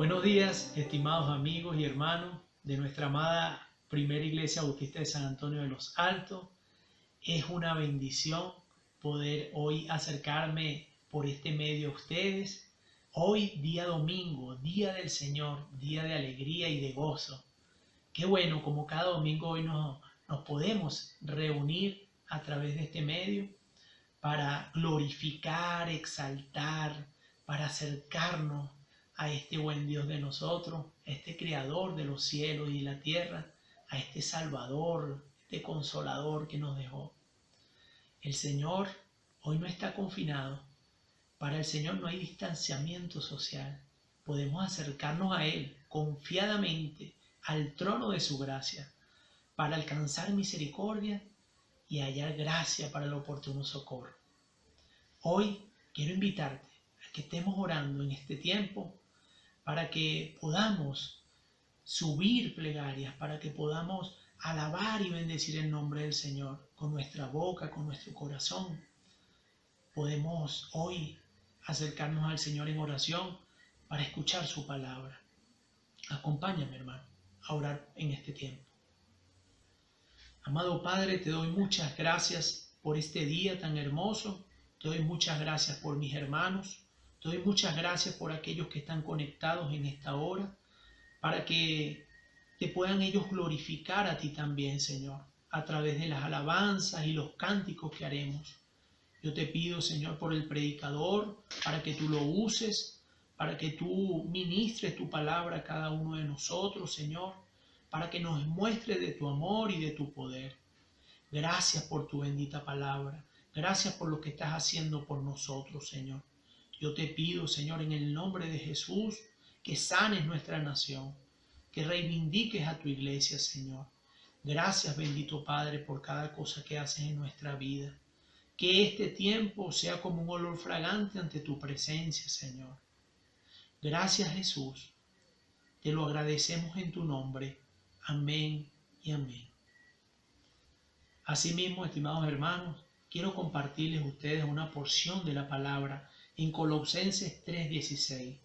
Buenos días, estimados amigos y hermanos de nuestra amada Primera Iglesia Bautista de San Antonio de los Altos. Es una bendición poder hoy acercarme por este medio a ustedes. Hoy, día domingo, día del Señor, día de alegría y de gozo. Qué bueno, como cada domingo hoy nos podemos reunir a través de este medio para glorificar, exaltar, para acercarnos a este buen Dios de nosotros, a este Creador de los cielos y la tierra, a este Salvador, este Consolador que nos dejó. El Señor hoy no está confinado. Para el Señor no hay distanciamiento social. Podemos acercarnos a Él confiadamente al trono de su gracia para alcanzar misericordia y hallar gracia para el oportuno socorro. Hoy quiero invitarte a que estemos orando en este tiempo para que podamos subir plegarias, para que podamos alabar y bendecir el nombre del Señor con nuestra boca, con nuestro corazón. Podemos hoy acercarnos al Señor en oración para escuchar su palabra. Acompáñame, hermano, a orar en este tiempo. Amado Padre, te doy muchas gracias por este día tan hermoso. Te doy muchas gracias por mis hermanos. Te doy muchas gracias por aquellos que están conectados en esta hora, para que te puedan ellos glorificar a ti también, Señor, a través de las alabanzas y los cánticos que haremos. Yo te pido, Señor, por el predicador, para que tú lo uses, para que tú ministres tu palabra a cada uno de nosotros, Señor, para que nos muestres de tu amor y de tu poder. Gracias por tu bendita palabra. Gracias por lo que estás haciendo por nosotros, Señor. Yo te pido, Señor, en el nombre de Jesús, que sanes nuestra nación, que reivindiques a tu iglesia, Señor. Gracias, bendito Padre, por cada cosa que haces en nuestra vida. Que este tiempo sea como un olor fragante ante tu presencia, Señor. Gracias, Jesús. Te lo agradecemos en tu nombre. Amén y amén. Asimismo, estimados hermanos, quiero compartirles a ustedes una porción de la palabra en Colosenses 3:16.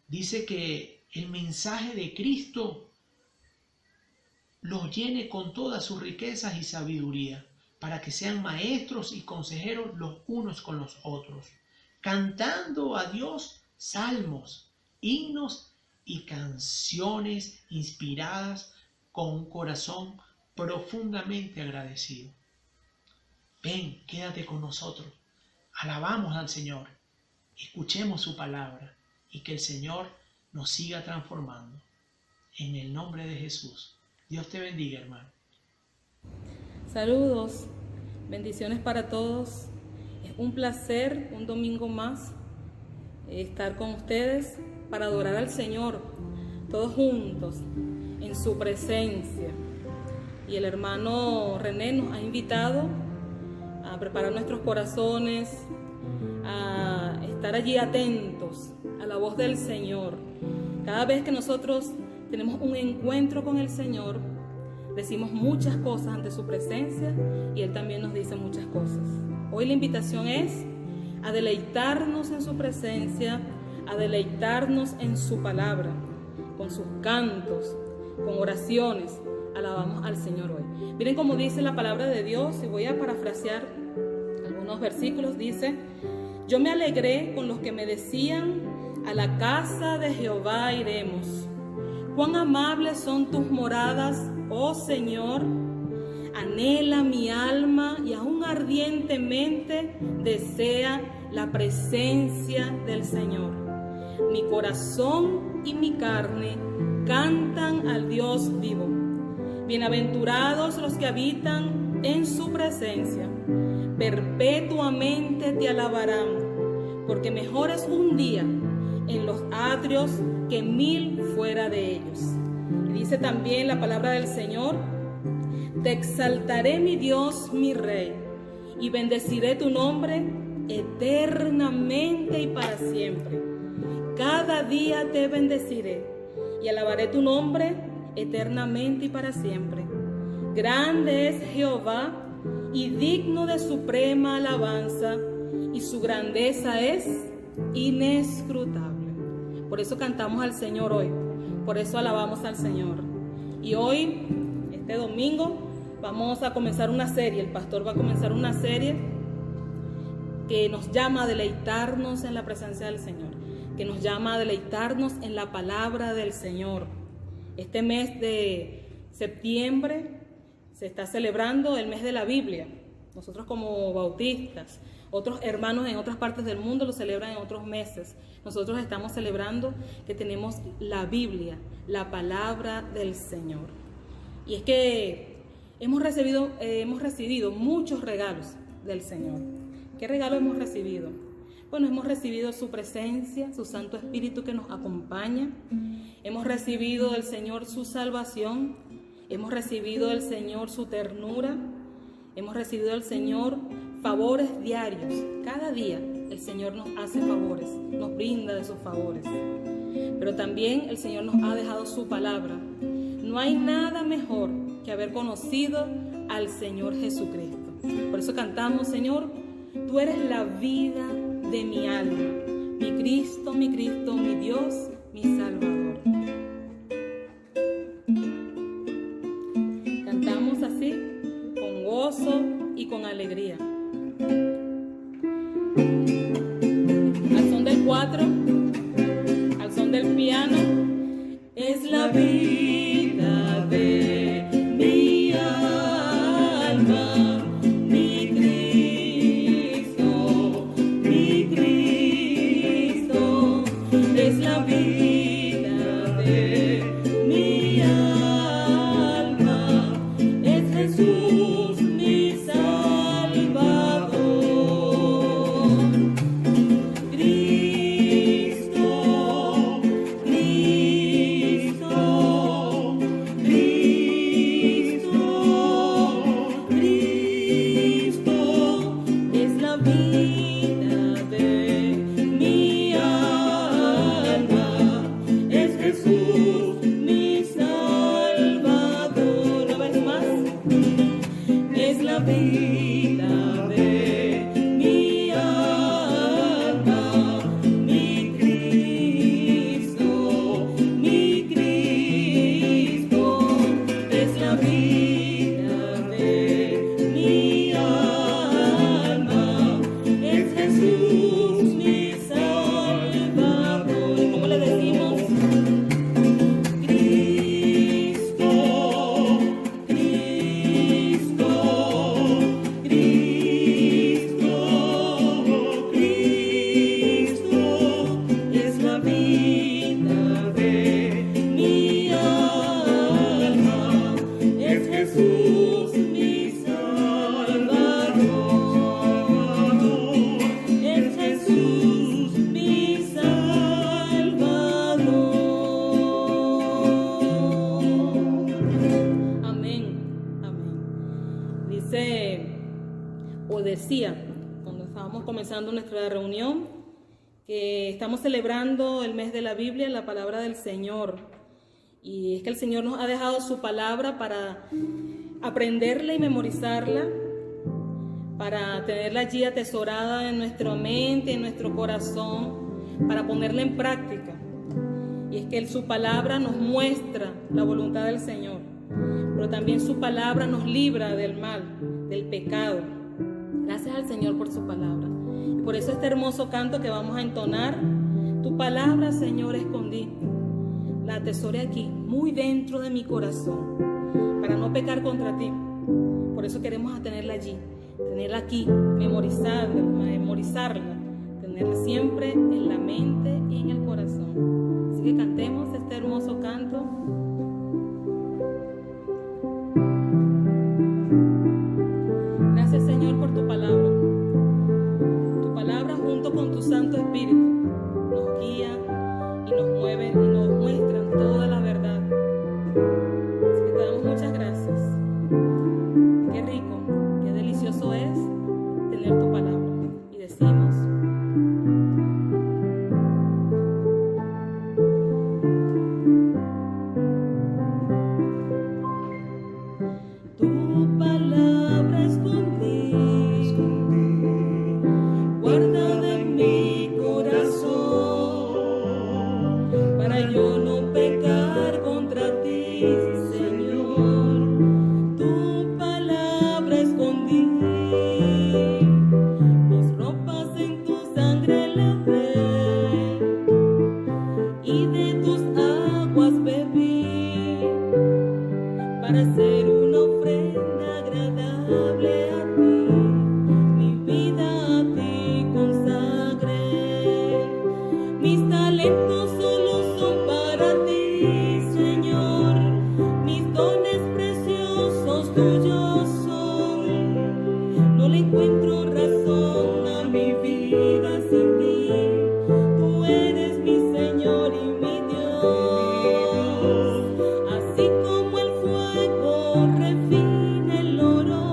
Dice que el mensaje de Cristo los llene con todas sus riquezas y sabiduría, para que sean maestros y consejeros los unos con los otros, cantando a Dios salmos, himnos y canciones inspiradas con un corazón profundamente agradecido. Ven, quédate con nosotros. Alabamos al Señor, escuchemos su palabra y que el Señor nos siga transformando. En el nombre de Jesús. Dios te bendiga, hermano. Saludos, bendiciones para todos. Es un placer, un domingo más, estar con ustedes para adorar al Señor, todos juntos, en su presencia. Y el hermano René nos ha invitado a preparar nuestros corazones, a estar allí atentos a la voz del Señor. Cada vez que nosotros tenemos un encuentro con el Señor, decimos muchas cosas ante su presencia y Él también nos dice muchas cosas. Hoy la invitación es a deleitarnos en su presencia, a deleitarnos en su palabra, con sus cantos, con oraciones. Alabamos al Señor hoy. Miren cómo dice la palabra de Dios, y voy a parafrasear algunos versículos. Dice: yo me alegré con los que me decían, a la casa de Jehová iremos. Cuán amables son tus moradas, oh Señor. Anhela mi alma y aún ardientemente desea la presencia del Señor. Mi corazón y mi carne cantan al Dios vivo. Bienaventurados los que habitan en su presencia, perpetuamente te alabarán, porque mejor es un día en los atrios que 1000 fuera de ellos. Y dice también la palabra del Señor: te exaltaré, mi Dios, mi Rey, y bendeciré tu nombre eternamente y para siempre. Cada día te bendeciré y alabaré tu nombre eternamente y para siempre. Grande es Jehová y digno de suprema alabanza, y su grandeza es inescrutable. Por eso cantamos al Señor hoy, por eso alabamos al Señor. Y hoy, este domingo, vamos a comenzar una serie, el pastor va a comenzar una serie que nos llama a deleitarnos en la presencia del Señor, que nos llama a deleitarnos en la palabra del Señor. Este mes de septiembre se está celebrando el mes de la Biblia. Nosotros como bautistas, otros hermanos en otras partes del mundo lo celebran en otros meses. Nosotros estamos celebrando que tenemos la Biblia, la palabra del Señor. Y es que hemos recibido muchos regalos del Señor. ¿Qué regalo hemos recibido? Bueno, hemos recibido su presencia, su Santo Espíritu que nos acompaña. Hemos recibido del Señor su salvación. Hemos recibido del Señor su ternura. Hemos recibido del Señor favores diarios. Cada día el Señor nos hace favores, nos brinda de sus favores. Pero también el Señor nos ha dejado su palabra. No hay nada mejor que haber conocido al Señor Jesucristo. Por eso cantamos, Señor, tú eres la vida de mi alma, mi Cristo, mi Dios, mi Salvador. Cantamos así, con gozo y con alegría. Al son del 4, al son del piano, es la vida de mi alma, mi Cristo, es la vida de mi alma, es Jesús mi Salvador. Decía, cuando estábamos comenzando nuestra reunión, que estamos celebrando el mes de la Biblia, la palabra del Señor. Y es que el Señor nos ha dejado su palabra para aprenderla y memorizarla, para tenerla allí atesorada en nuestra mente, en nuestro corazón, para ponerla en práctica. Y es que su palabra nos muestra la voluntad del Señor, pero también su palabra nos libra del mal, del pecado. Gracias al Señor por su palabra. Y por eso este hermoso canto que vamos a entonar, tu palabra, Señor, escondí. La atesoré aquí, muy dentro de mi corazón, para no pecar contra ti. Por eso queremos tenerla allí, tenerla aquí, memorizarla, tenerla siempre en la mente y en el corazón. Así que cantemos este hermoso canto. Gracias, Señor, por tu palabra. Tu palabra junto con tu Santo Espíritu nos guía y nos mueve y nos muestra toda la verdad. Así que te damos muchas gracias. Qué rico, qué delicioso es tener tu palabra. Y decimos: bebí para hacer una ofrenda agradable a ti. Mi vida a ti consagré. Mis talentos solo son para ti, Señor. Mis dones preciosos tuyos son. No le encuentro razón a mi vida sin ti. Tú eres mi Señor y mi Dios. Así como el fuego refina el oro,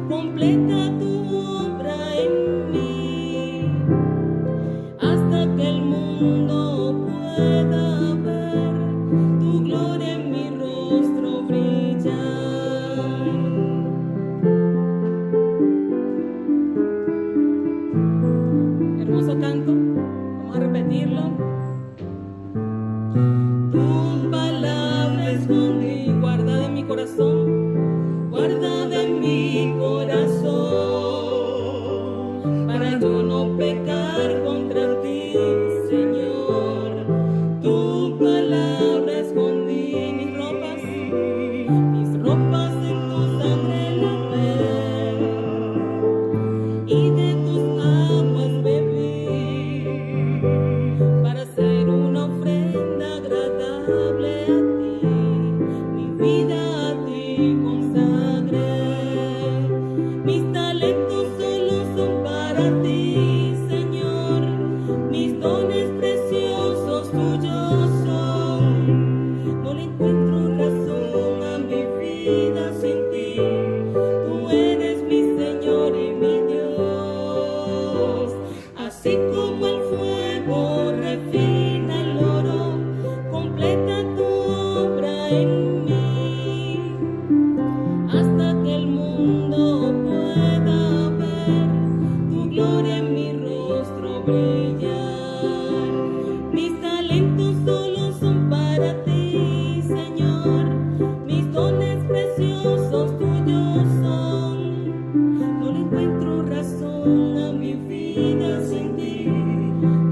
completa tu obra en mí, hasta que el mundo pueda ver tu gloria en mi rostro brillar. Hermoso canto, vamos a repetirlo. Tu palabra escondí, guardada en mi corazón, guardada en mi corazón, para yo no pecar contra ti, Señor. Tu palabra escondí en mis ropas en tu sangre lavé, y de tus aguas bebí, para hacer una ofrenda agradable a ti. Mi vida a ti consagré. Mis talentos solo son para ti, Señor. Mis dones preciosos tuyos son. No le encuentro razón a mi vida sin ti. Tú eres mi Señor y mi Dios. Así como el fuego refina el oro, completa tu obra en mí, hasta que el mundo pueda ver tu gloria en mi rostro brillar. Mis talentos solo son para ti, Señor. Mis dones preciosos tuyos son. No le encuentro razón a mi vida sin ti.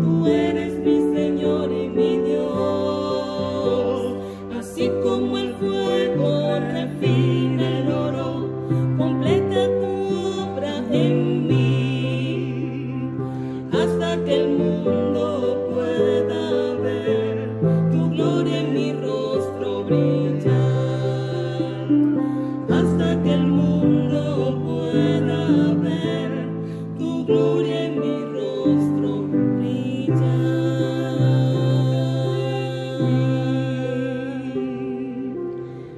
Tú eres mi Señor y mi Dios. Así como el fuego refina el oro, completa tu obra en mí, hasta que el mundo pueda ver tu gloria en mi rostro brillar. Hasta que el mundo pueda ver tu gloria en mi rostro brillar.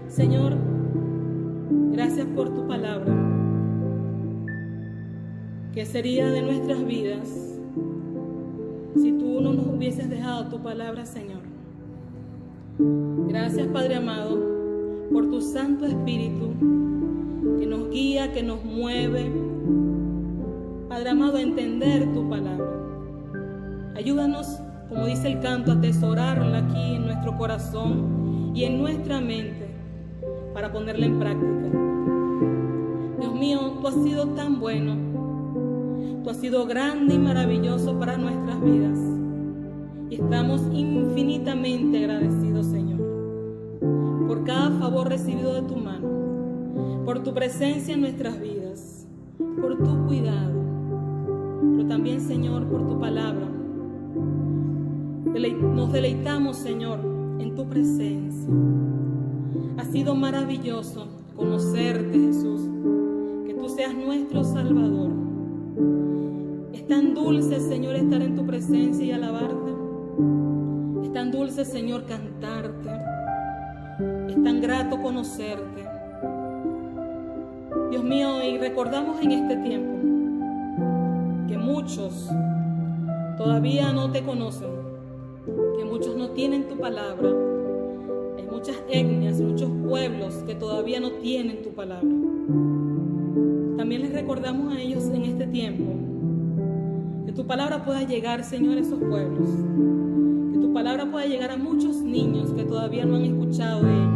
Señor, gracias por tu palabra. ¿Qué sería de nuestras vidas si tú no nos hubieses dejado tu palabra, Señor? Gracias, Padre amado, por tu Santo Espíritu que nos guía, que nos mueve, Padre amado, a entender tu palabra. Ayúdanos, como dice el canto, a atesorarla aquí en nuestro corazón y en nuestra mente para ponerla en práctica. Dios mío, tú has sido tan bueno, tú has sido grande y maravilloso para nuestras vidas, y estamos infinitamente agradecidos, Señor, por cada favor recibido de tu mano, por tu presencia en nuestras vidas, por tu cuidado, pero también, Señor, por tu palabra. Nos deleitamos, Señor, en tu presencia. Ha sido maravilloso conocerte, Jesús, que tú seas nuestro Salvador. Es tan dulce, Señor, estar en tu presencia y alabarte. Es tan dulce, Señor, cantarte. Es tan grato conocerte. Dios mío, y recordamos en este tiempo que muchos todavía no te conocen, que muchos no tienen tu palabra. Hay muchas etnias, muchos pueblos que todavía no tienen tu palabra. También les recordamos a ellos en este tiempo que tu palabra pueda llegar, Señor, a esos pueblos, que tu palabra pueda llegar a muchos niños que todavía no han escuchado de ella,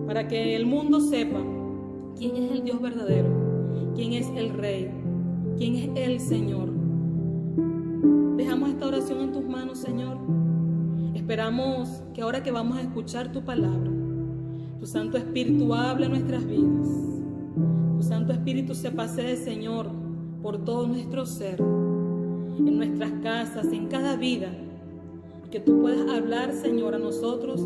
para que el mundo sepa quién es el Dios verdadero, quién es el Rey, quién es el Señor. Dejamos esta oración en tus manos, Señor, Esperamos que ahora que vamos a escuchar tu palabra, tu Santo Espíritu hable en nuestras vidas. Tu Santo Espíritu se pasee, Señor, por todo nuestro ser, en nuestras casas, en cada vida. Que tú puedas hablar, Señor, a nosotros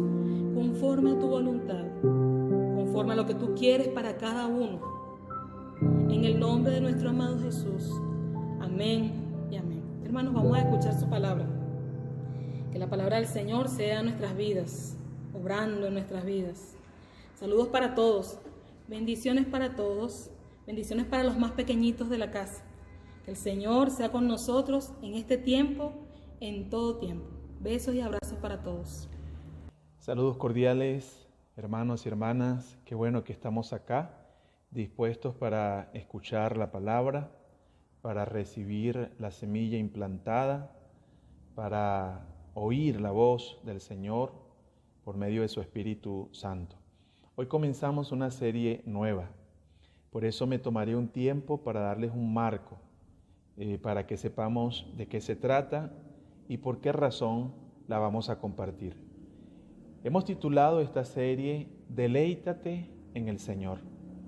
conforme a tu voluntad, conforme a lo que tú quieres para cada uno. En el nombre de nuestro amado Jesús. Amén y amén. Hermanos, vamos a escuchar su palabra. Que la palabra del Señor sea en nuestras vidas, obrando en nuestras vidas. Saludos para todos, bendiciones para todos, bendiciones para los más pequeñitos de la casa. Que el Señor sea con nosotros en este tiempo, en todo tiempo. Besos y abrazos para todos. Saludos cordiales, hermanos y hermanas. Qué bueno que estamos acá, dispuestos para escuchar la palabra, para recibir la semilla implantada, para oír la voz del Señor por medio de su Espíritu Santo. Hoy comenzamos una serie nueva, por eso me tomaré un tiempo para darles un marco, para que sepamos de qué se trata y por qué razón la vamos a compartir. Hemos titulado esta serie Deleítate en el Señor.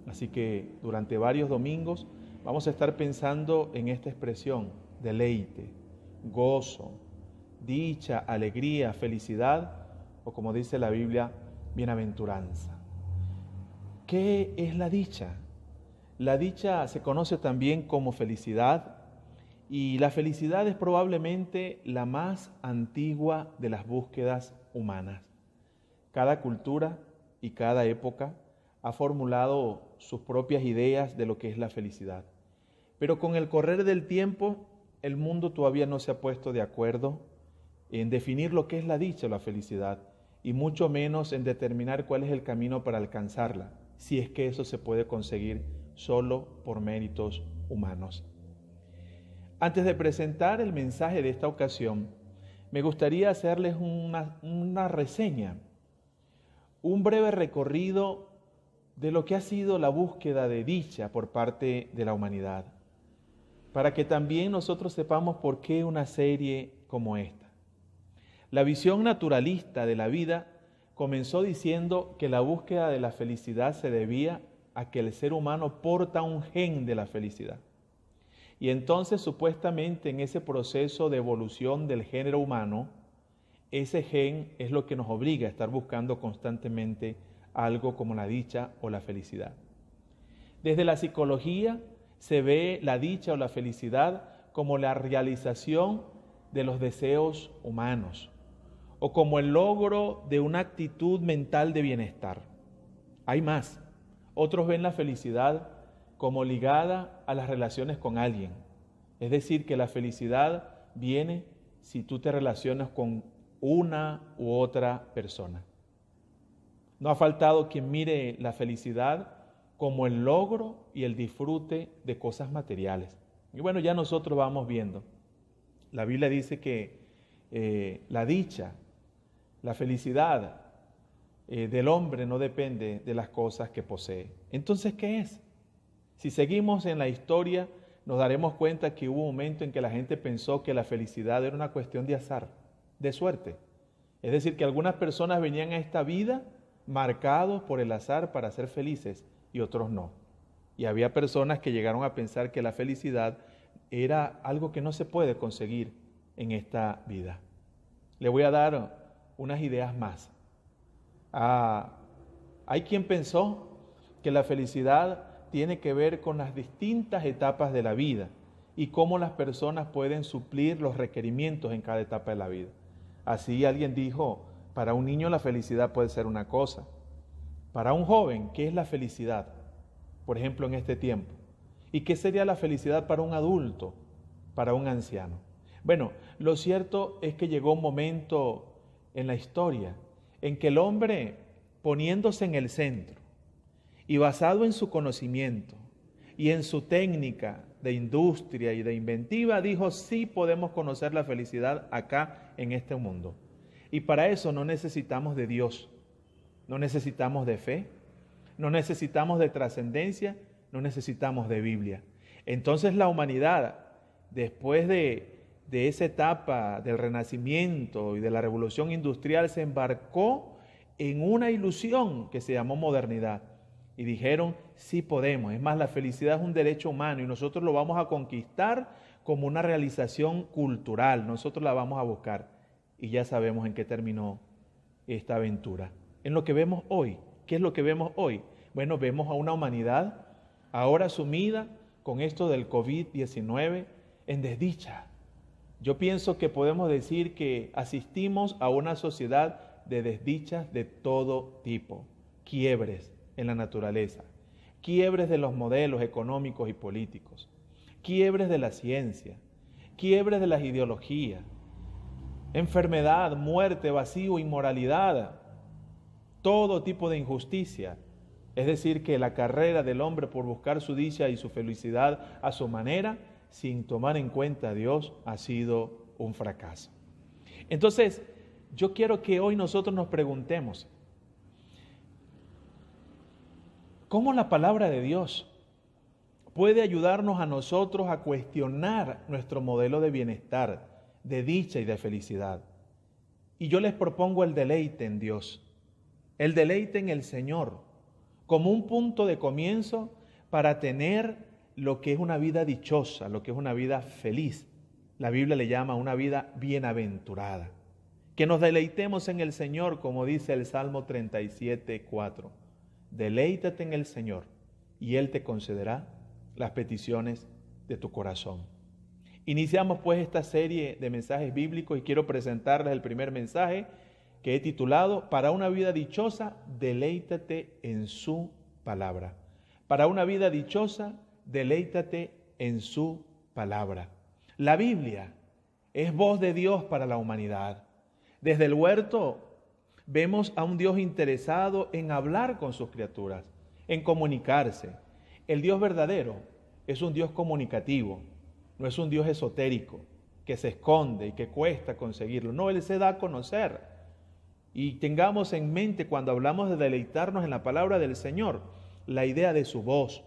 Así que durante varios domingos vamos a estar pensando en esta expresión, deleite, gozo, dicha, alegría, felicidad, o como dice la Biblia, bienaventuranza. ¿Qué es la dicha? La dicha se conoce también como felicidad, y la felicidad es probablemente la más antigua de las búsquedas humanas. Cada cultura y cada época ha formulado sus propias ideas de lo que es la felicidad. Pero con el correr del tiempo, el mundo todavía no se ha puesto de acuerdo en definir lo que es la dicha o la felicidad, y mucho menos en determinar cuál es el camino para alcanzarla, si es que eso se puede conseguir solo por méritos humanos. Antes de presentar el mensaje de esta ocasión, me gustaría hacerles una reseña, un breve recorrido de lo que ha sido la búsqueda de dicha por parte de la humanidad, para que también nosotros sepamos por qué una serie como esta. La visión naturalista de la vida comenzó diciendo que la búsqueda de la felicidad se debía a que el ser humano porta un gen de la felicidad. Y entonces, supuestamente, en ese proceso de evolución del género humano, ese gen es lo que nos obliga a estar buscando constantemente algo como la dicha o la felicidad. Desde la psicología se ve la dicha o la felicidad como la realización de los deseos humanos o como el logro de una actitud mental de bienestar. Hay más. Otros ven la felicidad como ligada a las relaciones con alguien. Es decir, que la felicidad viene si tú te relacionas con una u otra persona. No ha faltado quien mire la felicidad como el logro y el disfrute de cosas materiales. Y bueno, ya nosotros vamos viendo. La Biblia dice que la dicha, la felicidad del hombre no depende de las cosas que posee. Entonces, ¿qué es? Si seguimos en la historia, nos daremos cuenta que hubo un momento en que la gente pensó que la felicidad era una cuestión de azar, de suerte. Es decir, que algunas personas venían a esta vida marcados por el azar para ser felices y otros no. Y había personas que llegaron a pensar que la felicidad era algo que no se puede conseguir en esta vida. Le voy a dar unas ideas más. Hay quien pensó que la felicidad tiene que ver con las distintas etapas de la vida y cómo las personas pueden suplir los requerimientos en cada etapa de la vida. Así alguien dijo, para un niño la felicidad puede ser una cosa. Para un joven, ¿qué es la felicidad? Por ejemplo, en este tiempo. ¿Y qué sería la felicidad para un adulto, para un anciano? Bueno, lo cierto es que llegó un momento en la historia en que el hombre, poniéndose en el centro y basado en su conocimiento y en su técnica de industria y de inventiva, dijo, sí podemos conocer la felicidad acá en este mundo. Y para eso no necesitamos de Dios, no necesitamos de fe, no necesitamos de trascendencia, no necesitamos de Biblia. Entonces la humanidad, después de de esa etapa del Renacimiento y de la Revolución Industrial se embarcó en una ilusión que se llamó modernidad. Y dijeron, sí podemos. Es más, la felicidad es un derecho humano y nosotros lo vamos a conquistar como una realización cultural. Nosotros la vamos a buscar. Y ya sabemos en qué terminó esta aventura. En lo que vemos hoy. ¿Qué es lo que vemos hoy? Bueno, vemos a una humanidad ahora sumida con esto del COVID-19 en desdicha. Yo pienso que podemos decir que asistimos a una sociedad de desdichas de todo tipo, quiebres en la naturaleza, quiebres de los modelos económicos y políticos, quiebres de la ciencia, quiebres de las ideologías, enfermedad, muerte, vacío, inmoralidad, todo tipo de injusticia. Es decir, que la carrera del hombre por buscar su dicha y su felicidad a su manera, sin tomar en cuenta a Dios, ha sido un fracaso. Entonces, yo quiero que hoy nosotros nos preguntemos, ¿cómo la palabra de Dios puede ayudarnos a nosotros a cuestionar nuestro modelo de bienestar, de dicha y de felicidad? Y yo les propongo el deleite en Dios, el deleite en el Señor, como un punto de comienzo para tener lo que es una vida dichosa, lo que es una vida feliz. La Biblia le llama una vida bienaventurada. Que nos deleitemos en el Señor, como dice el Salmo 37:4. Deleítate en el Señor y Él te concederá las peticiones de tu corazón. Iniciamos pues esta serie de mensajes bíblicos y quiero presentarles el primer mensaje que he titulado Para una vida dichosa, deleítate en su palabra. Para una vida dichosa, deleítate en su palabra. La Biblia es voz de Dios para la humanidad. Desde el huerto vemos a un Dios interesado en hablar con sus criaturas, en comunicarse. El Dios verdadero es un Dios comunicativo, no es un Dios esotérico que se esconde y que cuesta conseguirlo. No, Él se da a conocer. Y tengamos en mente cuando hablamos de deleitarnos en la palabra del Señor, la idea de su voz,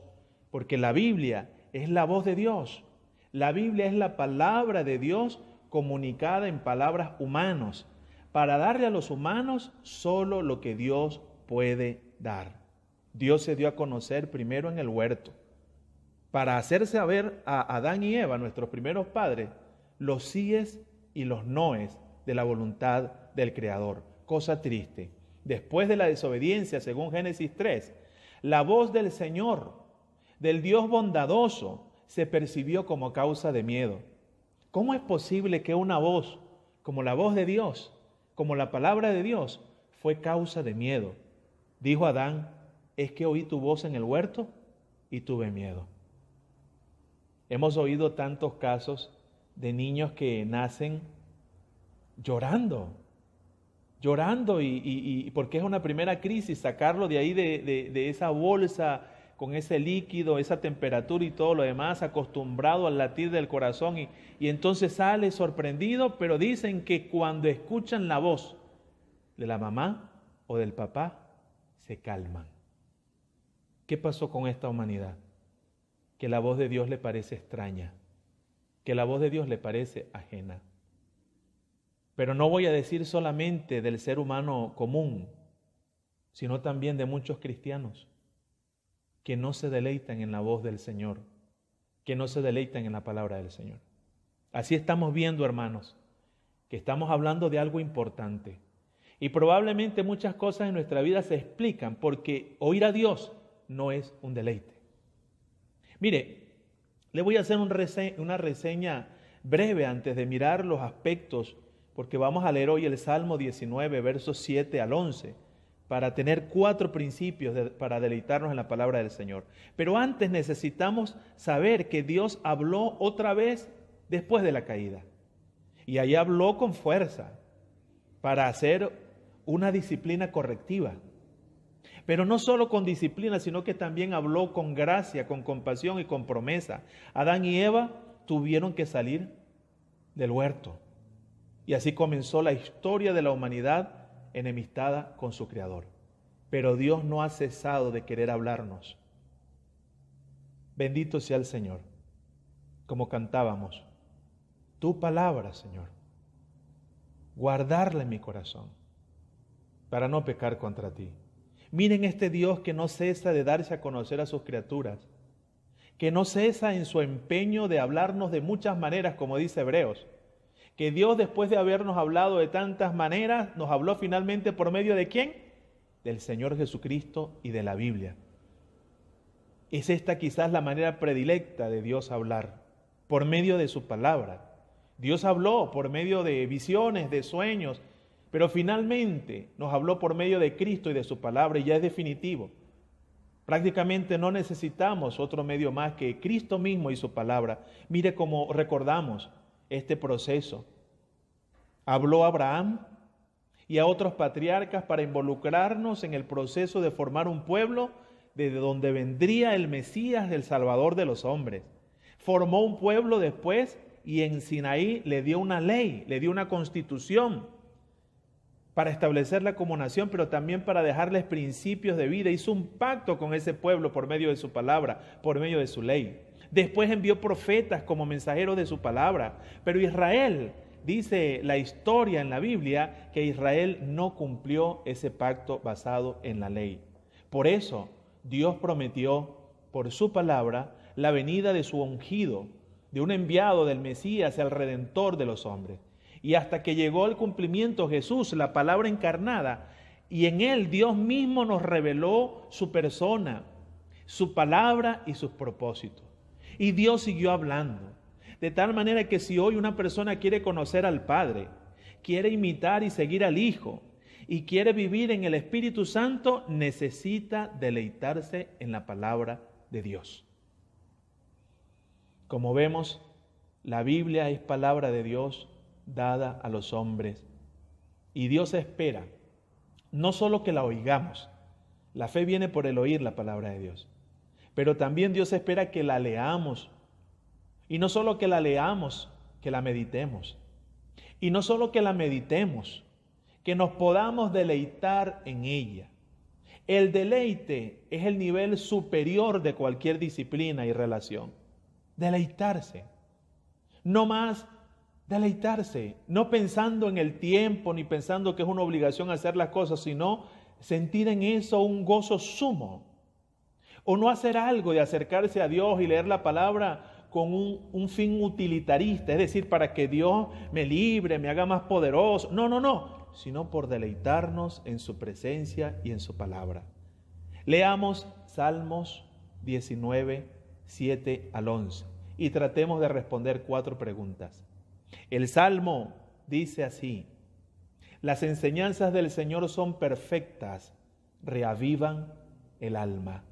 porque la Biblia es la voz de Dios. La Biblia es la palabra de Dios comunicada en palabras humanos, para darle a los humanos solo lo que Dios puede dar. Dios se dio a conocer primero en el huerto, para hacerse saber a Adán y Eva, nuestros primeros padres, los síes y los noes de la voluntad del Creador. Cosa triste. Después de la desobediencia, según Génesis 3, la voz del Señor, del Dios bondadoso, se percibió como causa de miedo. ¿Cómo es posible que una voz como la voz de Dios, como la palabra de Dios, fue causa de miedo? Dijo Adán, es que oí tu voz en el huerto y tuve miedo. Hemos oído tantos casos de niños que nacen llorando y porque es una primera crisis, sacarlo de ahí de esa bolsa con ese líquido, esa temperatura y todo lo demás, acostumbrado al latir del corazón y entonces sale sorprendido, pero dicen que cuando escuchan la voz de la mamá o del papá, se calman. ¿Qué pasó con esta humanidad? Que la voz de Dios le parece extraña, que la voz de Dios le parece ajena. Pero no voy a decir solamente del ser humano común, sino también de muchos cristianos que no se deleitan en la voz del Señor, que no se deleitan en la palabra del Señor. Así estamos viendo, hermanos, que estamos hablando de algo importante. Y probablemente muchas cosas en nuestra vida se explican porque oír a Dios no es un deleite. Mire, le voy a hacer una reseña breve antes de mirar los aspectos, porque vamos a leer hoy el Salmo 19, versos 7 al 11, para tener 4 principios para deleitarnos en la palabra del Señor. Pero antes necesitamos saber que Dios habló otra vez después de la caída. Y ahí habló con fuerza para hacer una disciplina correctiva. Pero no solo con disciplina, sino que también habló con gracia, con compasión y con promesa. Adán y Eva tuvieron que salir del huerto. Y así comenzó la historia de la humanidad enemistada con su Creador. Pero Dios no ha cesado de querer hablarnos. Bendito sea el Señor. Como cantábamos, tu palabra, Señor, guardarla en mi corazón para no pecar contra ti. Miren este Dios que no cesa de darse a conocer a sus criaturas, que no cesa en su empeño de hablarnos de muchas maneras, como dice Hebreos, que Dios, después de habernos hablado de tantas maneras, nos habló finalmente por medio ¿de quién? Del Señor Jesucristo y de la Biblia. Es esta quizás la manera predilecta de Dios hablar, por medio de su palabra. Dios habló por medio de visiones, de sueños, pero finalmente nos habló por medio de Cristo y de su palabra, y ya es definitivo. Prácticamente no necesitamos otro medio más que Cristo mismo y su palabra. Mire cómo recordamos este proceso. Habló a Abraham y a otros patriarcas para involucrarnos en el proceso de formar un pueblo de donde vendría el Mesías, el Salvador de los hombres. Formó un pueblo después y en Sinaí le dio una ley, le dio una constitución para establecerla como nación, pero también para dejarles principios de vida. Hizo un pacto con ese pueblo por medio de su palabra, por medio de su ley. Después envió profetas como mensajeros de su palabra, pero Israel, dice la historia en la Biblia, que Israel no cumplió ese pacto basado en la ley. Por eso Dios prometió por su palabra la venida de su ungido, de un enviado del Mesías, el Redentor de los hombres. Y hasta que llegó al cumplimiento Jesús, la palabra encarnada, y en él Dios mismo nos reveló su persona, su palabra y sus propósitos. Y Dios siguió hablando. De tal manera que si hoy una persona quiere conocer al Padre, quiere imitar y seguir al Hijo, y quiere vivir en el Espíritu Santo, necesita deleitarse en la palabra de Dios. Como vemos, la Biblia es palabra de Dios dada a los hombres. Y Dios espera no solo que la oigamos, la fe viene por el oír la palabra de Dios, pero también Dios espera que la leamos. Y no solo que la leamos, que la meditemos. Y no solo que la meditemos, que nos podamos deleitar en ella. El deleite es el nivel superior de cualquier disciplina y relación. Deleitarse. No más deleitarse, no pensando en el tiempo, ni pensando que es una obligación hacer las cosas, sino sentir en eso un gozo sumo. O no hacer algo de acercarse a Dios y leer la palabra con un fin utilitarista, es decir, para que Dios me libre, me haga más poderoso. No, sino por deleitarnos en su presencia y en su palabra. Leamos Salmos 19, 7 al 11 y tratemos de responder 4 preguntas. El Salmo dice así: las enseñanzas del Señor son perfectas, reavivan el alma.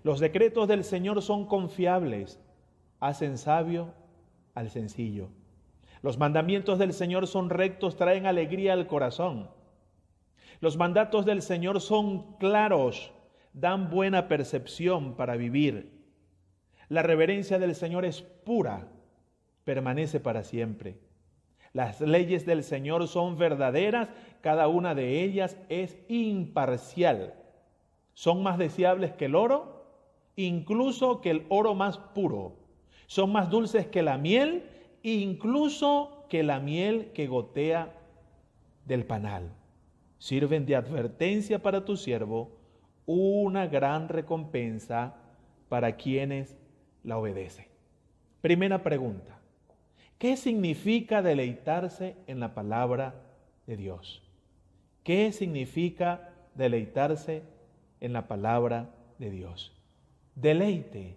Los decretos del Señor son confiables, hacen sabio al sencillo. Los mandamientos del Señor son rectos, traen alegría al corazón. Los mandatos del Señor son claros, dan buena percepción para vivir. La reverencia del Señor es pura, permanece para siempre. Las leyes del Señor son verdaderas, cada una de ellas es imparcial. Son más deseables que el oro, incluso que el oro más puro. Son más dulces que la miel, incluso que la miel que gotea del panal. Sirven de advertencia para tu siervo, una gran recompensa para quienes la obedecen. Primera pregunta: ¿qué significa deleitarse en la palabra de Dios? ¿Qué significa deleitarse en la palabra de Dios? Deleite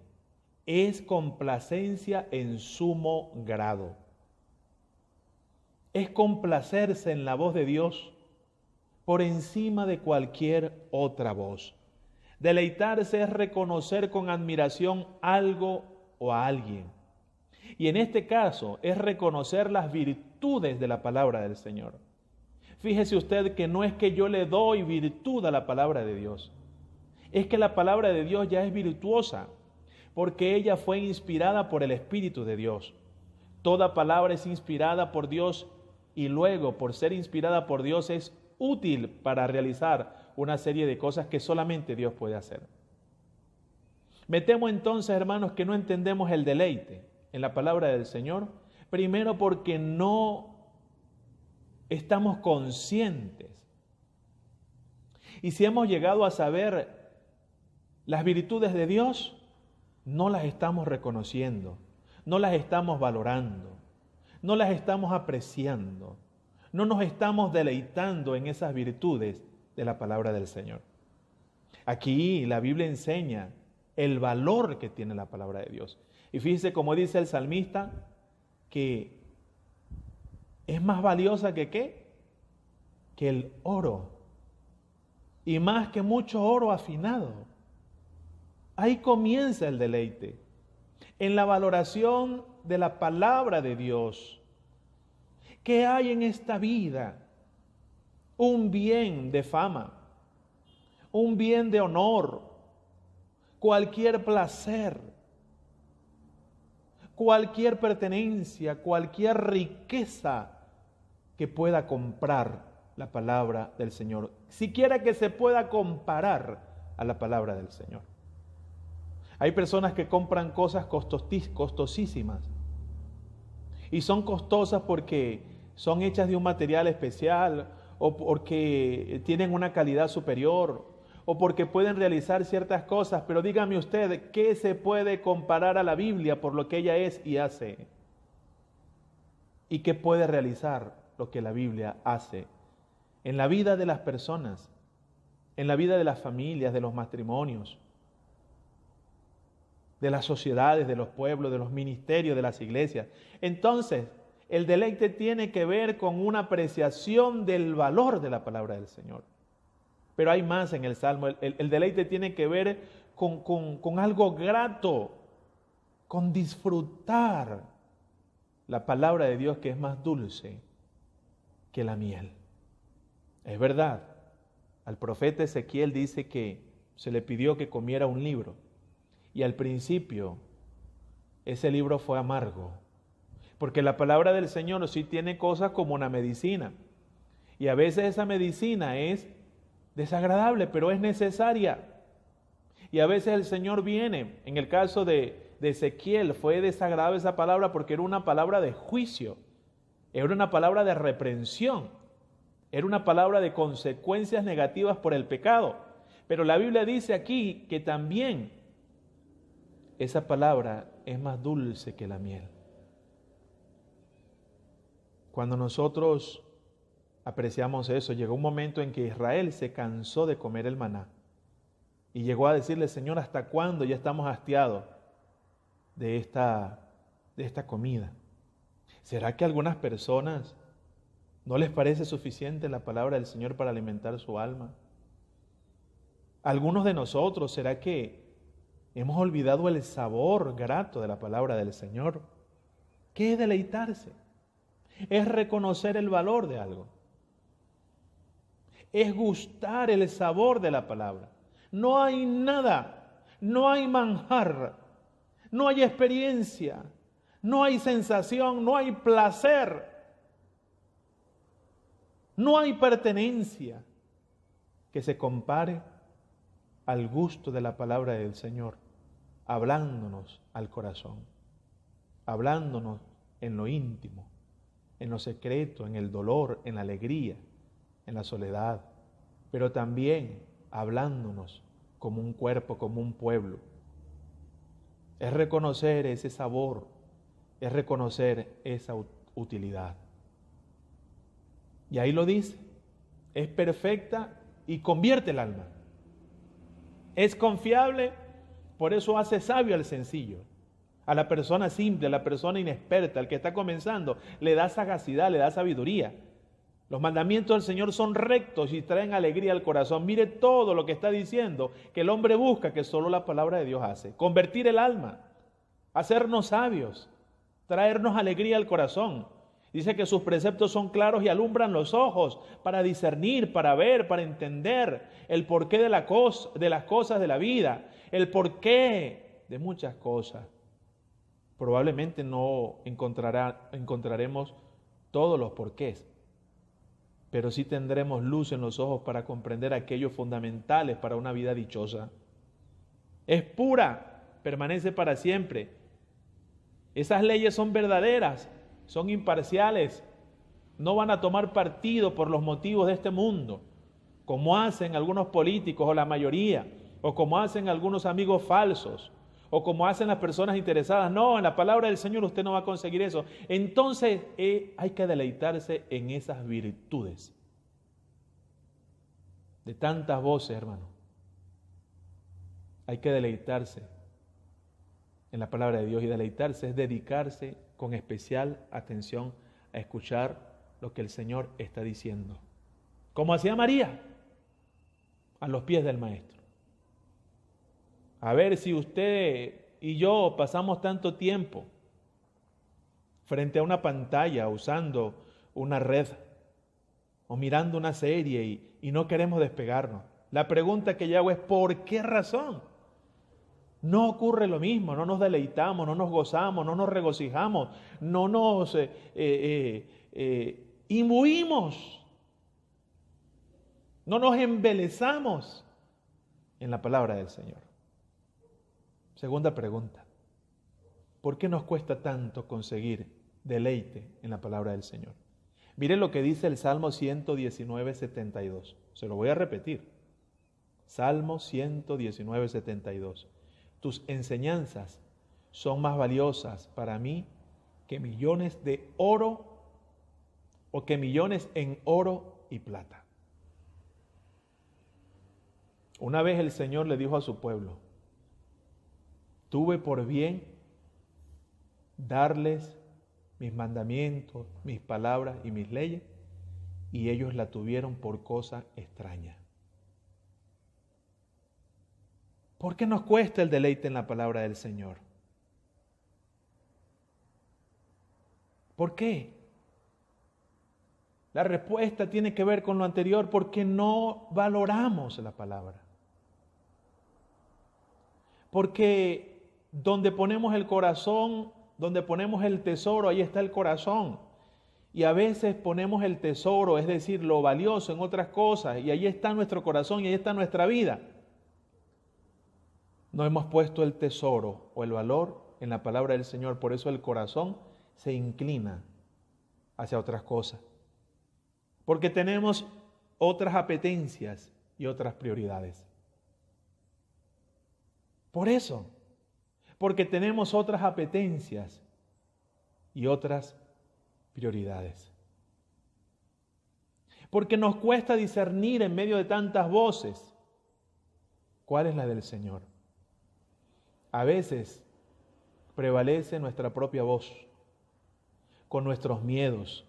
es complacencia en sumo grado. Es complacerse en la voz de Dios por encima de cualquier otra voz. Deleitarse es reconocer con admiración algo o a alguien. Y en este caso es reconocer las virtudes de la palabra del Señor. Fíjese usted que no es que yo le doy virtud a la palabra de Dios. Es que la palabra de Dios ya es virtuosa, porque ella fue inspirada por el Espíritu de Dios. Toda palabra es inspirada por Dios y luego, por ser inspirada por Dios, es útil para realizar una serie de cosas que solamente Dios puede hacer. Me temo entonces, hermanos, que no entendemos el deleite en la palabra del Señor, Primero porque no estamos conscientes. Y si hemos llegado a saber las virtudes de Dios, no las estamos reconociendo, no las estamos valorando, no las estamos apreciando, no nos estamos deleitando en esas virtudes de la palabra del Señor. Aquí la Biblia enseña el valor que tiene la palabra de Dios. Y fíjese como dice el salmista, que es más valiosa que ¿qué? Que el oro. Y más que mucho oro afinado. Ahí comienza el deleite. En la valoración de la palabra de Dios. ¿Qué hay en esta vida? Un bien de fama, un bien de honor, cualquier placer, cualquier pertenencia, cualquier riqueza que pueda comprar la palabra del Señor, siquiera que se pueda comparar a la palabra del Señor. Hay personas que compran cosas costosísimas y son costosas porque son hechas de un material especial o porque tienen una calidad superior o porque pueden realizar ciertas cosas, pero dígame usted, ¿qué se puede comparar a la Biblia por lo que ella es y hace? ¿Y qué puede realizar lo que la Biblia hace en la vida de las personas, en la vida de las familias, de los matrimonios, de las sociedades, de los pueblos, de los ministerios, de las iglesias? Entonces, el deleite tiene que ver con una apreciación del valor de la palabra del Señor. Pero hay más en el Salmo. El deleite tiene que ver con algo grato, con disfrutar la palabra de Dios, que es más dulce que la miel. Es verdad, al profeta Ezequiel dice que se le pidió que comiera un libro y al principio ese libro fue amargo, porque la palabra del Señor sí tiene cosas como una medicina y a veces esa medicina es desagradable, pero es necesaria. Y a veces el Señor viene, en el caso de Ezequiel fue desagradable esa palabra porque era una palabra de juicio, era una palabra de reprensión, era una palabra de consecuencias negativas por el pecado. Pero la Biblia dice aquí que también esa palabra es más dulce que la miel. Cuando nosotros apreciamos eso, llegó un momento en que Israel se cansó de comer el maná y llegó a decirle: Señor, ¿hasta cuándo ya estamos hastiados de esta comida? ¿Será que a algunas personas no les parece suficiente la palabra del Señor para alimentar su alma? Algunos de nosotros, ¿será que hemos olvidado el sabor grato de la palabra del Señor? ¿Qué es deleitarse? Es reconocer el valor de algo. Es gustar el sabor de la palabra. No hay nada, no hay manjar, no hay experiencia, no hay sensación, no hay placer, no hay pertenencia que se compare al gusto de la palabra del Señor, hablándonos al corazón, hablándonos en lo íntimo, en lo secreto, en el dolor, en la alegría, en la soledad, pero también hablándonos como un cuerpo, como un pueblo. Es reconocer ese sabor, es reconocer esa utilidad. Y ahí lo dice, es perfecta y convierte el alma. Es confiable, por eso hace sabio al sencillo. A la persona simple, a la persona inexperta, al que está comenzando, le da sagacidad, le da sabiduría. Los mandamientos del Señor son rectos y traen alegría al corazón. Mire todo lo que está diciendo, que el hombre busca, que solo la palabra de Dios hace. Convertir el alma, hacernos sabios, traernos alegría al corazón. Dice que sus preceptos son claros y alumbran los ojos para discernir, para ver, para entender el porqué de las cosas de la vida, el porqué de muchas cosas. Probablemente no encontraremos todos los porqués, pero sí tendremos luz en los ojos para comprender aquellos fundamentales para una vida dichosa. Es pura, permanece para siempre. Esas leyes son verdaderas, son imparciales, no van a tomar partido por los motivos de este mundo, como hacen algunos políticos o la mayoría, o como hacen algunos amigos falsos, o como hacen las personas interesadas. No, en la palabra del Señor usted no va a conseguir eso. Entonces hay que deleitarse en esas virtudes. De tantas voces, hermano, hay que deleitarse en la palabra de Dios, y deleitarse es dedicarse con especial atención a escuchar lo que el Señor está diciendo. Como hacía María, a los pies del Maestro. A ver si usted y yo pasamos tanto tiempo frente a una pantalla usando una red o mirando una serie y no queremos despegarnos. La pregunta que yo hago es ¿por qué razón? No ocurre lo mismo, no nos deleitamos, no nos gozamos, no nos regocijamos, no nos imbuimos, no nos embelezamos en la palabra del Señor. Segunda pregunta, ¿por qué nos cuesta tanto conseguir deleite en la palabra del Señor? Mire lo que dice el Salmo 119, 72. Se lo voy a repetir. Salmo 119, 72. Tus enseñanzas son más valiosas para mí que millones de oro o que millones en oro y plata. Una vez el Señor le dijo a su pueblo, tuve por bien darles mis mandamientos, mis palabras y mis leyes, y ellos la tuvieron por cosa extraña. ¿Por qué nos cuesta el deleite en la palabra del Señor? ¿Por qué? La respuesta tiene que ver con lo anterior, porque no valoramos la palabra. Porque donde ponemos el corazón, donde ponemos el tesoro, ahí está el corazón. Y a veces ponemos el tesoro, es decir, lo valioso en otras cosas, y ahí está nuestro corazón y ahí está nuestra vida. No hemos puesto el tesoro o el valor en la palabra del Señor, por eso el corazón se inclina hacia otras cosas. Porque tenemos otras apetencias y otras prioridades. Por eso, porque tenemos otras apetencias y otras prioridades. Porque nos cuesta discernir en medio de tantas voces cuál es la del Señor. A veces prevalece nuestra propia voz, con nuestros miedos,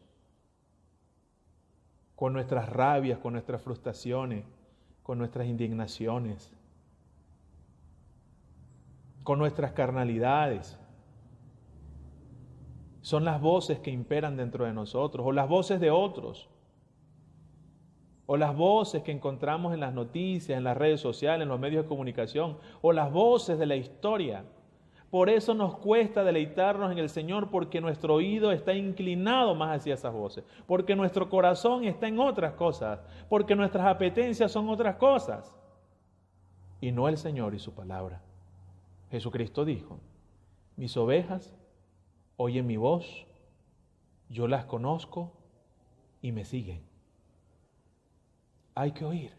con nuestras rabias, con nuestras frustraciones, con nuestras indignaciones, con nuestras carnalidades. Son las voces que imperan dentro de nosotros, o las voces de otros, o las voces que encontramos en las noticias, en las redes sociales, en los medios de comunicación, o las voces de la historia. Por eso nos cuesta deleitarnos en el Señor, porque nuestro oído está inclinado más hacia esas voces, porque nuestro corazón está en otras cosas, porque nuestras apetencias son otras cosas, y no el Señor y su palabra. Jesucristo dijo, mis ovejas oyen mi voz, yo las conozco y me siguen. Hay que oír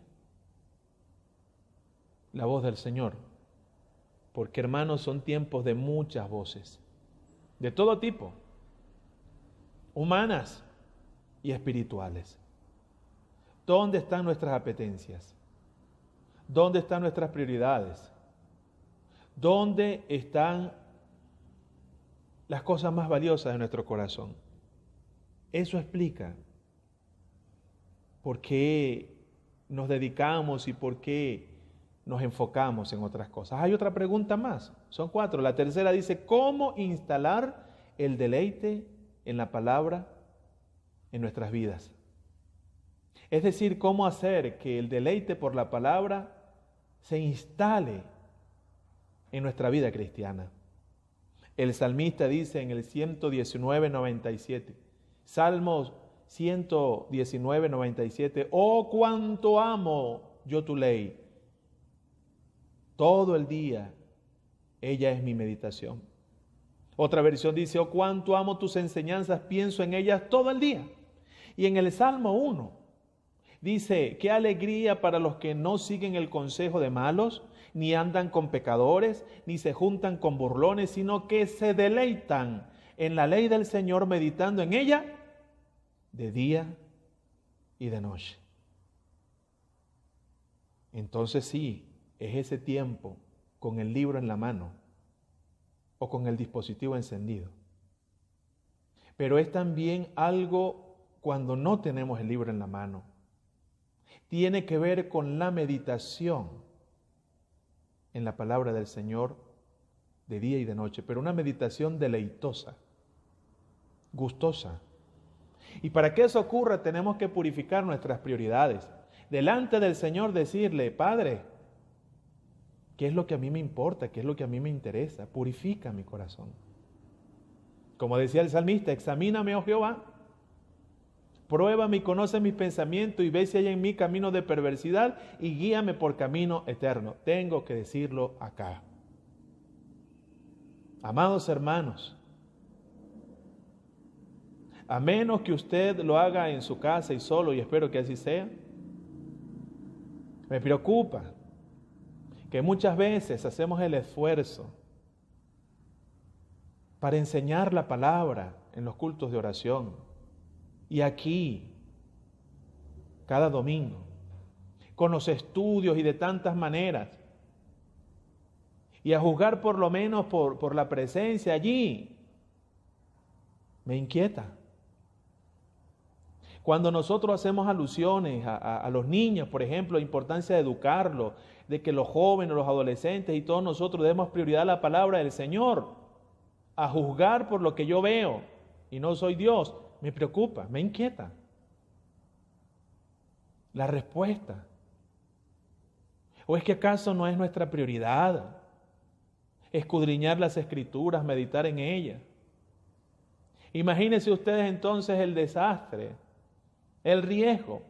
la voz del Señor, porque hermanos, son tiempos de muchas voces, de todo tipo, humanas y espirituales. ¿Dónde están nuestras apetencias? ¿Dónde están nuestras prioridades? ¿Dónde están las cosas más valiosas de nuestro corazón? Eso explica por qué nos dedicamos y por qué nos enfocamos en otras cosas. Hay otra pregunta más, son 4. La tercera dice, ¿cómo instalar el deleite en la palabra en nuestras vidas? Es decir, ¿cómo hacer que el deleite por la palabra se instale en nuestra vida cristiana? El salmista dice en el 119:97, Salmos 119:97, oh, cuánto amo yo tu ley. Todo el día ella es mi meditación. Otra versión dice, oh, cuánto amo tus enseñanzas, pienso en ellas todo el día. Y en el Salmo 1 dice, qué alegría para los que no siguen el consejo de malos, ni andan con pecadores, ni se juntan con burlones, sino que se deleitan en la ley del Señor, meditando en ella de día y de noche. Entonces sí, es ese tiempo con el libro en la mano o con el dispositivo encendido. Pero es también algo cuando no tenemos el libro en la mano. Tiene que ver con la meditación en la palabra del Señor de día y de noche, pero una meditación deleitosa, gustosa. Y para que eso ocurra tenemos que purificar nuestras prioridades. Delante del Señor decirle, Padre, ¿qué es lo que a mí me importa? ¿Qué es lo que a mí me interesa? Purifica mi corazón. Como decía el salmista, examíname, oh Jehová, pruébame y conoce mis pensamientos y ve si hay en mí camino de perversidad y guíame por camino eterno. Tengo que decirlo acá. Amados hermanos, a menos que usted lo haga en su casa y solo, y espero que así sea, me preocupa que muchas veces hacemos el esfuerzo para enseñar la palabra en los cultos de oración y aquí, cada domingo, con los estudios y de tantas maneras, y a juzgar por lo menos por la presencia allí, me inquieta. Cuando nosotros hacemos alusiones a los niños, por ejemplo, la importancia de educarlos, de que los jóvenes, los adolescentes y todos nosotros demos prioridad a la palabra del Señor, a juzgar por lo que yo veo y no soy Dios, me preocupa, me inquieta. La respuesta. ¿O es que acaso no es nuestra prioridad escudriñar las Escrituras, meditar en ellas? Imagínense ustedes entonces el desastre, el riesgo.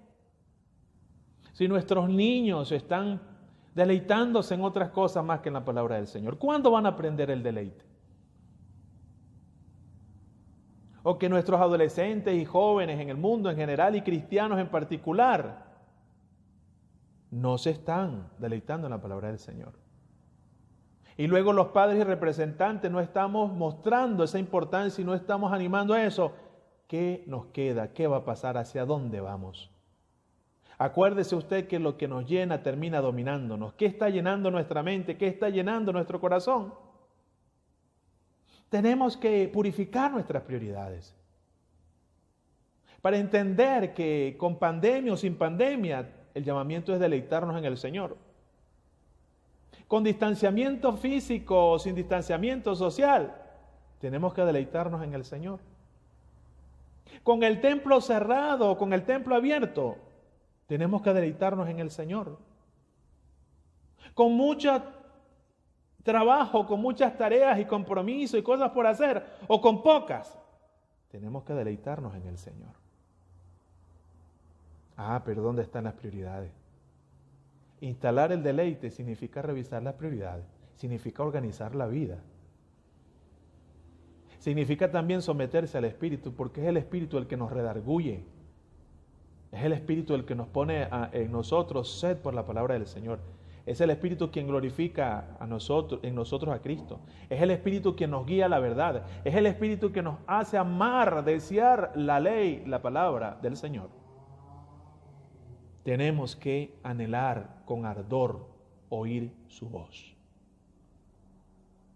Si nuestros niños están deleitándose en otras cosas más que en la palabra del Señor, ¿cuándo van a aprender el deleite? O que nuestros adolescentes y jóvenes en el mundo en general y cristianos en particular no se están deleitando en la palabra del Señor. Y luego los padres y representantes no estamos mostrando esa importancia y no estamos animando a eso. ¿Qué nos queda? ¿Qué va a pasar? ¿Hacia dónde vamos? Acuérdese usted que lo que nos llena termina dominándonos. ¿Qué está llenando nuestra mente? ¿Qué está llenando nuestro corazón? Tenemos que purificar nuestras prioridades para entender que con pandemia o sin pandemia, el llamamiento es deleitarnos en el Señor. Con distanciamiento físico o sin distanciamiento social, tenemos que deleitarnos en el Señor. Con el templo cerrado o con el templo abierto, tenemos que deleitarnos en el Señor. Con mucho trabajo, con muchas tareas y compromisos y cosas por hacer, o con pocas, tenemos que deleitarnos en el Señor. Pero ¿dónde están las prioridades? Instalar el deleite significa revisar las prioridades, significa organizar la vida. Significa también someterse al Espíritu, porque es el Espíritu el que nos redarguye. Es el Espíritu el que nos pone en nosotros sed por la palabra del Señor. Es el Espíritu quien glorifica en nosotros a Cristo. Es el Espíritu quien nos guía a la verdad. Es el Espíritu que nos hace amar, desear la ley, la palabra del Señor. Tenemos que anhelar con ardor oír su voz.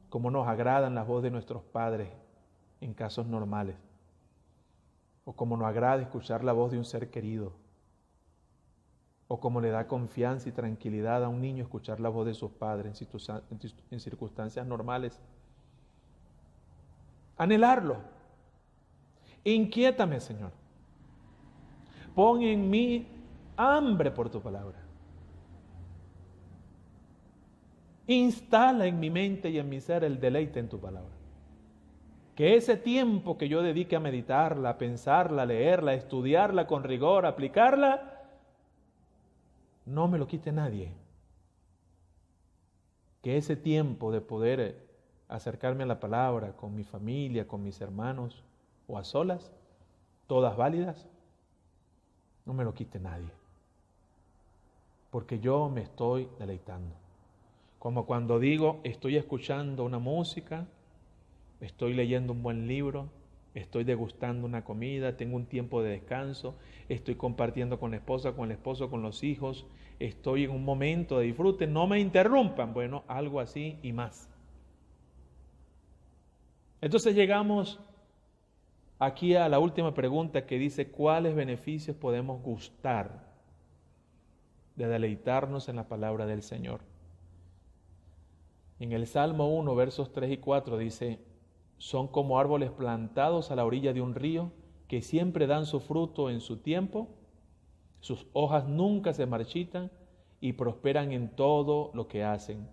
Como nos agradan las voces de nuestros padres en casos normales. O como nos agrada escuchar la voz de un ser querido. O como le da confianza y tranquilidad a un niño escuchar la voz de sus padres en circunstancias normales. Anhelarlo. Inquiétame, Señor. Pon en mí hambre por tu palabra. Instala en mi mente y en mi ser el deleite en tu palabra. Que ese tiempo que yo dedique a meditarla, a pensarla, a leerla, a estudiarla con rigor, a aplicarla, no me lo quite nadie. Que ese tiempo de poder acercarme a la palabra con mi familia, con mis hermanos o a solas, todas válidas, no me lo quite nadie, porque yo me estoy deleitando. Como cuando digo, estoy escuchando una música, estoy leyendo un buen libro, estoy degustando una comida, tengo un tiempo de descanso, estoy compartiendo con la esposa, con el esposo, con los hijos, estoy en un momento de disfrute, no me interrumpan. Bueno, algo así y más. Entonces llegamos aquí a la última pregunta que dice, ¿cuáles beneficios podemos gustar de deleitarnos en la palabra del Señor? En el Salmo 1, versos 3 y 4 dice, son como árboles plantados a la orilla de un río que siempre dan su fruto en su tiempo, sus hojas nunca se marchitan y prosperan en todo lo que hacen.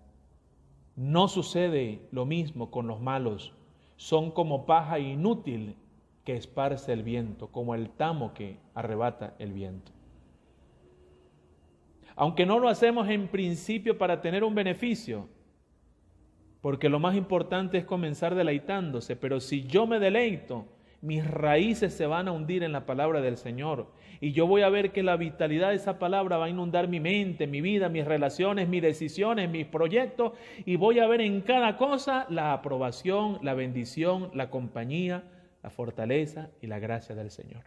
No sucede lo mismo con los malos, son como paja inútil que esparce el viento, como el tamo que arrebata el viento. Aunque no lo hacemos en principio para tener un beneficio, porque lo más importante es comenzar deleitándose, pero si yo me deleito, mis raíces se van a hundir en la palabra del Señor y yo voy a ver que la vitalidad de esa palabra va a inundar mi mente, mi vida, mis relaciones, mis decisiones, mis proyectos, y voy a ver en cada cosa la aprobación, la bendición, la compañía, la fortaleza y la gracia del Señor.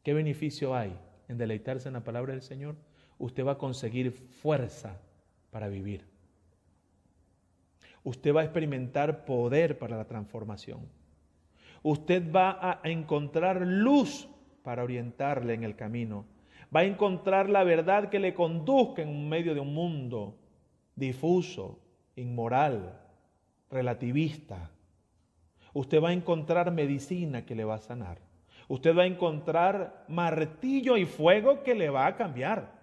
¿Qué beneficio hay en deleitarse en la palabra del Señor? Usted va a conseguir fuerza para vivir. Usted va a experimentar poder para la transformación. Usted va a encontrar luz para orientarle en el camino. Va a encontrar la verdad que le conduzca en medio de un mundo difuso, inmoral, relativista. Usted va a encontrar medicina que le va a sanar. Usted va a encontrar martillo y fuego que le va a cambiar.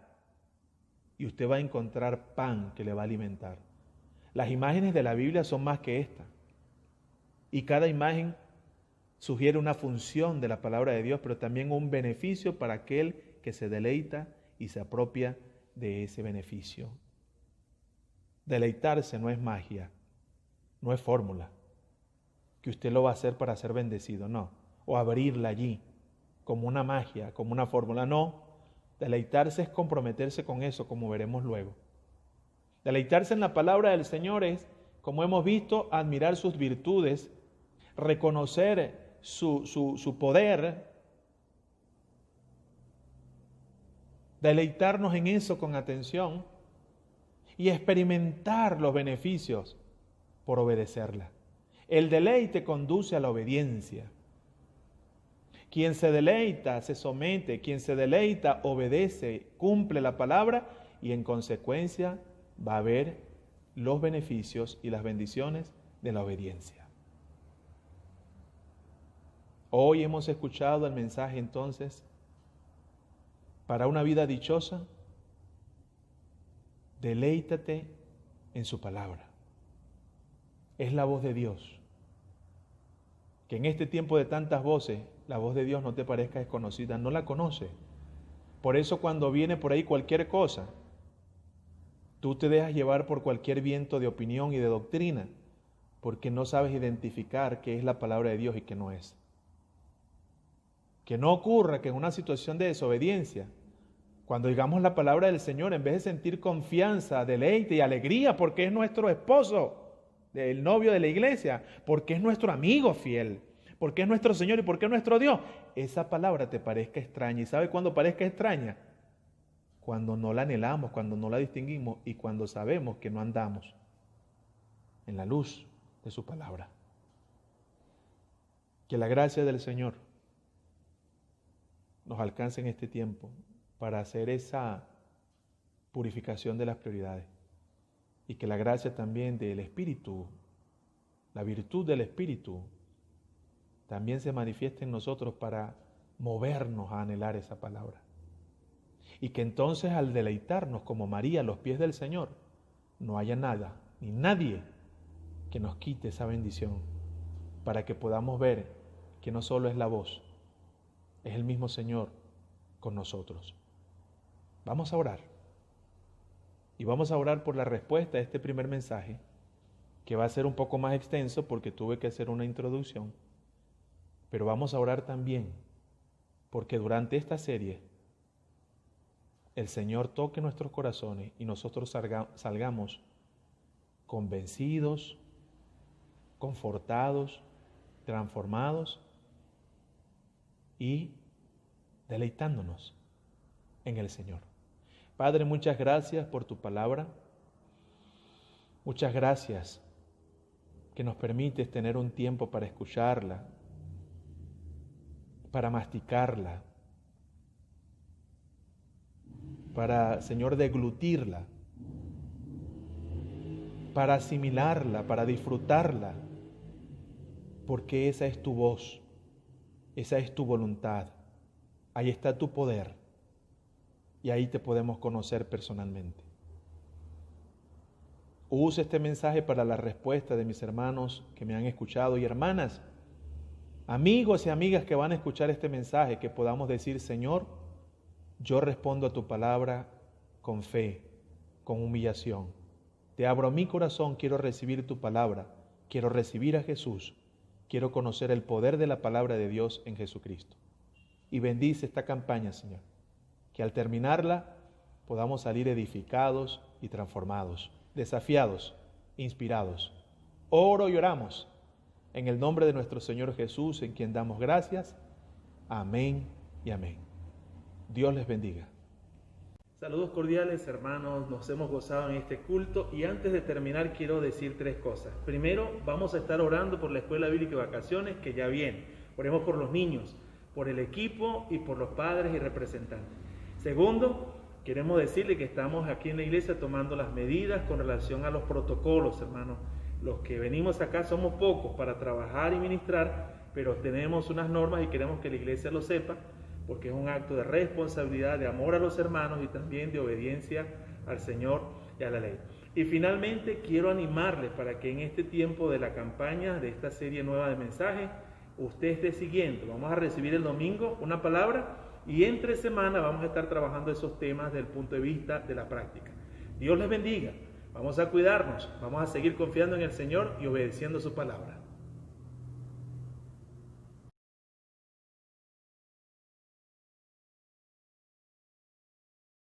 Y usted va a encontrar pan que le va a alimentar. Las imágenes de la Biblia son más que esta. Y cada imagen sugiere una función de la palabra de Dios, pero también un beneficio para aquel que se deleita y se apropia de ese beneficio. Deleitarse no es magia, no es fórmula, que usted lo va a hacer para ser bendecido, no. O abrirla allí, como una magia, como una fórmula, no. Deleitarse es comprometerse con eso, como veremos luego. Deleitarse en la palabra del Señor es, como hemos visto, admirar sus virtudes, reconocer su poder, deleitarnos en eso con atención y experimentar los beneficios por obedecerla. El deleite conduce a la obediencia. Quien se deleita se somete, quien se deleita obedece, cumple la palabra y en consecuencia va a ver los beneficios y las bendiciones de la obediencia. Hoy hemos escuchado el mensaje entonces, para una vida dichosa, deleítate en su palabra. Es la voz de Dios. Que en este tiempo de tantas voces, la voz de Dios no te parezca desconocida, no la conoce. Por eso cuando viene por ahí cualquier cosa, tú te dejas llevar por cualquier viento de opinión y de doctrina, porque no sabes identificar qué es la palabra de Dios y qué no es. Que no ocurra que en una situación de desobediencia, cuando digamos la palabra del Señor, en vez de sentir confianza, deleite y alegría, porque es nuestro esposo, el novio de la iglesia, porque es nuestro amigo fiel, porque es nuestro Señor y porque es nuestro Dios, esa palabra te parezca extraña. ¿Y sabe cuándo parezca extraña? Cuando no la anhelamos, cuando no la distinguimos y cuando sabemos que no andamos en la luz de su palabra. Que la gracia del Señor nos alcance en este tiempo para hacer esa purificación de las prioridades y que la gracia también del Espíritu, la virtud del Espíritu, también se manifieste en nosotros para movernos a anhelar esa palabra. Y que entonces al deleitarnos como María a los pies del Señor, no haya nada ni nadie que nos quite esa bendición, para que podamos ver que no solo es la voz, es el mismo Señor con nosotros. Vamos a orar. Y vamos a orar por la respuesta a este primer mensaje que va a ser un poco más extenso porque tuve que hacer una introducción, pero vamos a orar también porque durante esta serie el Señor toque nuestros corazones y nosotros salgamos convencidos, confortados, transformados y deleitándonos en el Señor. Padre, muchas gracias por tu palabra. Muchas gracias que nos permites tener un tiempo para escucharla, para masticarla, para, Señor, deglutirla, para asimilarla, para disfrutarla, porque esa es tu voz, esa es tu voluntad, ahí está tu poder y ahí te podemos conocer personalmente. Usa este mensaje para la respuesta de mis hermanos que me han escuchado y hermanas, amigos y amigas que van a escuchar este mensaje, que podamos decir, Señor, yo respondo a tu palabra con fe, con humillación. Te abro mi corazón, quiero recibir tu palabra, quiero recibir a Jesús, quiero conocer el poder de la palabra de Dios en Jesucristo. Y bendice esta campaña, Señor, que al terminarla podamos salir edificados y transformados, desafiados, inspirados. Oro y oramos en el nombre de nuestro Señor Jesús, en quien damos gracias. Amén y amén. Dios les bendiga. Saludos cordiales, hermanos, nos hemos gozado en este culto y antes de terminar quiero decir tres cosas. Primero, vamos a estar orando por la Escuela Bíblica de Vacaciones que ya viene. Oremos por los niños, por el equipo y por los padres y representantes. Segundo, queremos decirle que estamos aquí en la iglesia tomando las medidas con relación a los protocolos, hermanos. Los que venimos acá somos pocos para trabajar y ministrar, pero tenemos unas normas y queremos que la iglesia lo sepa, porque es un acto de responsabilidad, de amor a los hermanos y también de obediencia al Señor y a la ley. Y finalmente quiero animarles para que en este tiempo de la campaña, de esta serie nueva de mensajes, usted esté siguiendo. Vamos a recibir el domingo una palabra y entre semana vamos a estar trabajando esos temas desde el punto de vista de la práctica. Dios les bendiga, vamos a cuidarnos, vamos a seguir confiando en el Señor y obedeciendo su palabra.